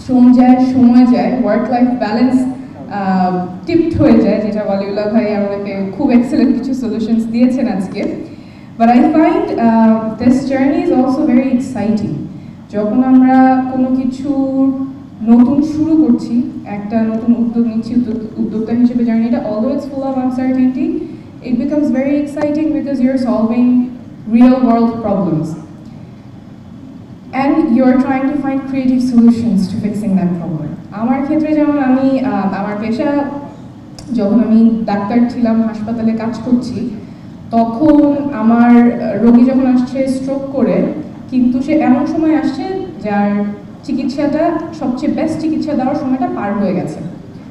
সময় যায়, work life balance tipped হয়ে যায়, যেটা ওয়ালিউল্লাহ ভাই আমাদেরকে খুব এক্সেলেন্ট কিছু সলিউশনস দিয়েছেন আজকে। But I find this journey is also very exciting. যখন আমরা কোনো কিছু নতুন শুরু করছি, একটা নতুন উদ্যোগ নিচ্ছি, উদ্যোক্তা হিসেবে জার্নিটা, although it's full of uncertainty, it becomes very exciting because you're solving real world problems and you're trying to find creative solutions to fixing that problem. আমার ক্ষেত্রে যেমন আমি আমার পেশা, যখন আমি ডাক্তার ছিলাম, হাসপাতালে কাজ করছি, তখন আমার রোগী যখন আসছে স্ট্রোক করে, কিন্তু সে এমন সময় আসছে যার চিকিৎসাটা সবচেয়ে বেস্ট চিকিৎসা দেওয়ার সময়টা পার হয়ে গেছে।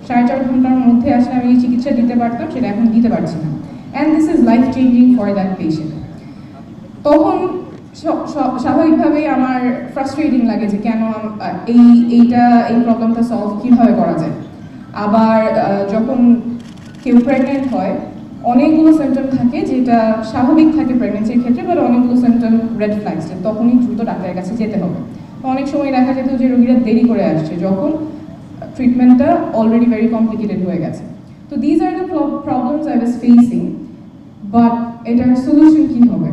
4.5 ঘন্টার মধ্যে আসলে আমি এই চিকিৎসা দিতে পারতাম, সেটা এখন দিতে পারছি না, and this is life changing for that patient. তখন স্বাভাবিকভাবেই আমার ফ্রাস্ট্রেটিং লাগে যে কেন এই প্রবলেমটা সলভ কীভাবে করা যায়। আবার যখন কেউ প্রেগনেন্ট হয়, অনেকগুলো সিমটম থাকে যেটা স্বাভাবিক থাকে প্রেগনেন্সির ক্ষেত্রে, বাট অনেকগুলো সিমটম রেড ফ্ল্যাগস, তখনই দ্রুত ডাক্তারের কাছে যেতে হবে। তো অনেক সময় দেখা যেত যে রোগীরা দেরি করে আসছে যখন ট্রিটমেন্টটা অলরেডি ভেরি কমপ্লিকেটেড হয়ে গেছে। তো these are the problems I was facing, but এটার সলিউশন কী হবে?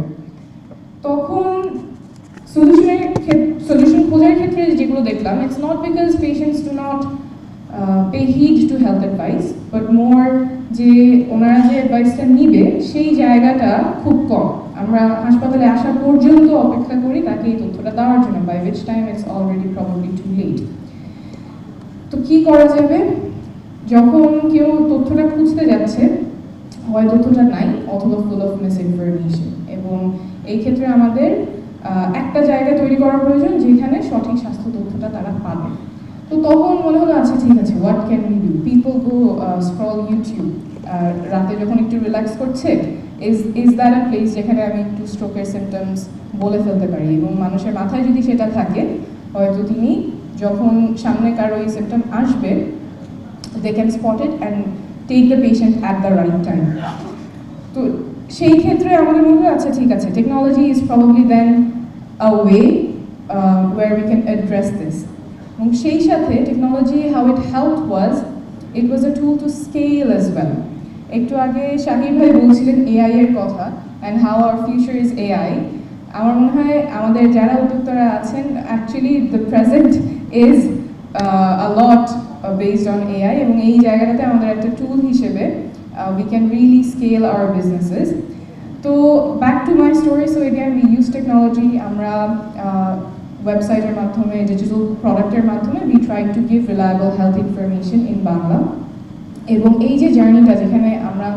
তখন সলিউশন খোঁজার ক্ষেত্রে যেগুলো দেখলাম, it's not because patients do not pay heed to health advice, but more যে ওনারা যে অ্যাডভাইসটা নিবে সেই জায়গাটা খুব কম। আমরা হাসপাতালে আসা পর্যন্ত অপেক্ষা করি তাকে এই তথ্যটা দেওয়ার জন্য, by which time it's already probably too late. তো কী করা যাবে? যখন কেউ তথ্যটা খুঁজতে যাচ্ছে, হয় তথ্যটা নাই অথবা ফুল অফ মিস ইনফরমেশন, এবং এই ক্ষেত্রে আমাদের একটা জায়গা তৈরি করা প্রয়োজন যেখানে সঠিক স্বাস্থ্য তথ্যটা তারা পাবে। তো তখন মনে হলো আচ্ছা ঠিক আছে, what can we do? People go scroll YouTube, রাতে যখন একটু রিল্যাক্স করছে, ইজ দ্যাট আ প্লেস যেখানে আমি একটু স্ট্রোকের সিমটমস বলে ফেলতে পারি, এবং মানুষের মাথায় যদি সেটা থাকে, হয়তো তিনি যখন সামনে কারো এই সিমটম আসবে, they can spot it and take the patient at the right time. তো সেই ক্ষেত্রে আমাদের মনে হয় আচ্ছা ঠিক আছে, technology is probably then a way where we can address this. এবং সেই সাথে technology how it help it was a tool to scale as well. একটু আগে শাহিদ ভাই বলছিলেন এআই এর কথা, and how our future is AI. আমার মনে হয় আমাদের যারা উদ্যোক্তারা আছেন, actually the present is a lot based on AI, এবং এই জায়গাটাতে আমাদের একটা টুল হিসেবে we can really scale our businesses. So back to my story. So again, we use technology. আমরা website এর মাধ্যমে, digital product এর মাধ্যমে we try to give reliable health information in Bangla. এবং এই যে জার্নিটা, যেখানে আমরা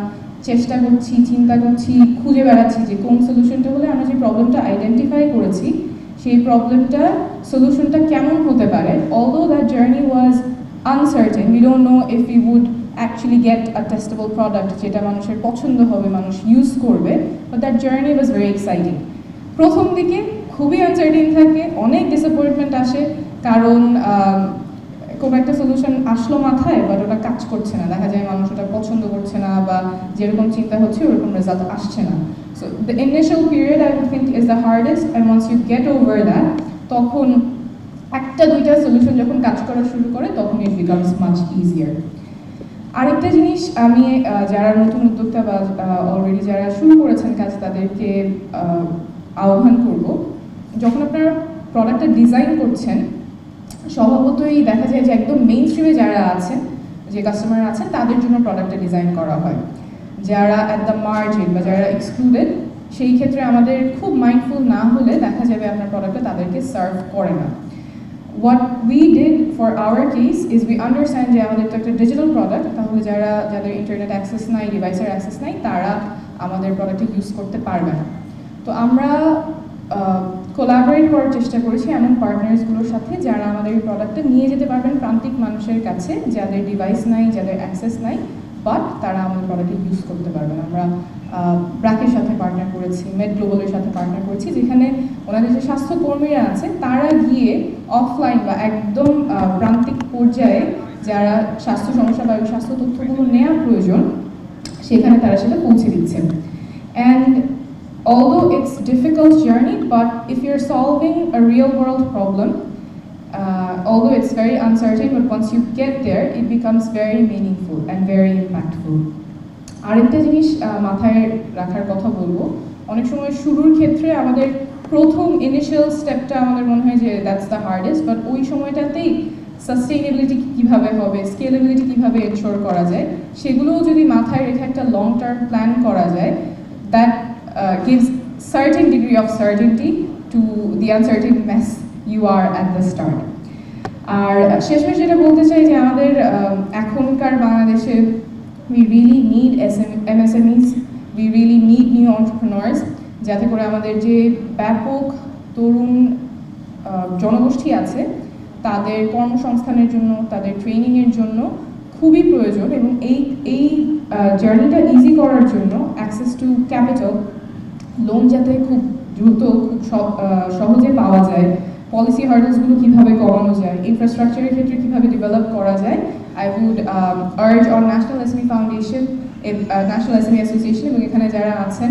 চেষ্টা করছি, চিন্তা করছি, খুঁজে বেড়াচ্ছি যে কোন সলিউশনটা হলে আমরা যে প্রবলেমটা আইডেন্টিফাই করেছি সেই প্রবলেমটা সলিউশনটা কেমন হতে পারে। Although that journey was uncertain, we don't know if we would actually get a testable product যেটা মানুষের পছন্দ হবে, মানুষ ইউজ করবে, but that journey was very exciting. প্রথম দিকে খুবই আনসার্টেন থাকে, অনেক ডিসঅ্যাপয়েন্টমেন্ট আসে, কারণ কোনো একটা সলিউশন আসলো মাথায়, বাট ওটা কাজ করছে না, দেখা যায় মানুষ ওটা পছন্দ করছে না, বা যেরকম চিন্তা হচ্ছে ওরকম রেজাল্ট আসছে না। So the initial period I would think is the hardest, and once you get over that, তখন একটা দুইটা সলিউশন যখন কাজ করা শুরু করে, তখন ইট বিকামস মাচ ইজিয়ার। আরেকটা জিনিস আমি যারা নতুন উদ্যোক্তা বা অলরেডি যারা শুরু করেছেন কাজ, তাদেরকে আহ্বান করব, যখন আপনারা প্রোডাক্টটা ডিজাইন করছেন, স্বভাবতই দেখা যায় যে একদম মেইন স্ট্রিমে যারা আছেন, যে কাস্টমার আছেন, তাদের জন্য প্রোডাক্টটা ডিজাইন করা হয়। যারা অ্যাট দ্য মার্জিন বা যারা এক্সক্লুডেড, সেই ক্ষেত্রে আমাদের খুব মাইন্ডফুল না হলে দেখা যাবে আপনার প্রোডাক্টটা তাদেরকে সার্ভ করে না। What we did for our case is we understand যে আমাদের তো একটা ডিজিটাল প্রোডাক্ট, তাহলে যাদের ইন্টারনেট অ্যাক্সেস নাই, ডিভাইসের অ্যাক্সেস নাই, তারা আমাদের প্রোডাক্টে ইউজ করতে পারবে না। তো আমরা কোলাবোরেট করার চেষ্টা করেছি এমন পার্টনার্সগুলোর সাথে যারা আমাদের এই প্রোডাক্টটা নিয়ে যেতে পারবেন প্রান্তিক মানুষের কাছে, যাদের ডিভাইস নাই, যাদের অ্যাক্সেস নাই, বাট তারা আমাদের প্রোডাক্টে ইউজ করতে পারবেন। আমরা ব্র্যাকের সাথে পার্টনার করেছি, মেড গ্লোবালের সাথে পার্টনার করেছি, যেখানে ওনাদের যে স্বাস্থ্যকর্মীরা আছে তারা গিয়ে অফলাইন বা একদম প্রান্তিক পর্যায়ে যারা স্বাস্থ্য সমস্যা বা স্বাস্থ্য তথ্যগুলো নেওয়া প্রয়োজন, সেখানে তারা সেটা পৌঁছে দিচ্ছেন। And although it's difficult journey, but if you're solving a real world problem, although it's very uncertain, but once you get there, it becomes very meaningful and very impactful. আরেকটা জিনিস মাথায় রাখার কথা বলবো, অনেক সময় শুরুর ক্ষেত্রে আমাদের প্রথম ইনিশিয়াল স্টেপটা আমাদের মনে হয় যে দ্যাটস দ্য হার্ডেস্ট, বাট ওই সময়টাতেই সাস্টেইনেবিলিটি কীভাবে হবে, স্কেলেবিলিটি কীভাবে এনশোর করা যায়, সেগুলোও যদি মাথায় রেখে একটা লং টার্ম প্ল্যান করা যায়, that gives certain degree of certainty to the uncertain mess you are at the start. আর শেষমেশ যেটা বলতে চাই যে আমাদের এখনকার বাংলাদেশে we really need MSMEs, we really need new entrepreneurs, যাতে করে আমাদের যে ব্যাপক তরুণ জনগোষ্ঠী আছে তাদের কর্মসংস্থানের জন্য, তাদের ট্রেনিংয়ের জন্য খুবই প্রয়োজন, এবং এই জার্নিটা ইজি করার জন্য অ্যাক্সেস টু ক্যাপিটাল, লোন যাতে খুব দ্রুত খুব সহজে পাওয়া যায়, পলিসি হার্ডলসগুলো কীভাবে কমানো যায়, ইনফ্রাস্ট্রাকচারের ক্ষেত্রে কীভাবে ডেভেলপ করা যায়, I would urge on national SME foundation, national SME association, এবং এখানে যারা আছেন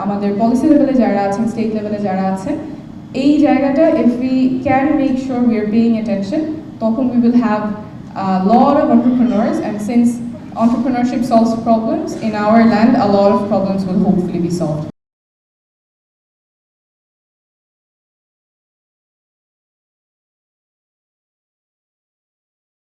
আমাদের পলিসি লেভেলে যারা আছেন, স্টেট লেভেলে যারা আছেন, এই জায়গাটা if we can make sure we are paying attention, তখন we will have a lot of entrepreneurs, and since entrepreneurship solves problems in our land, a lot of problems will hopefully be solved.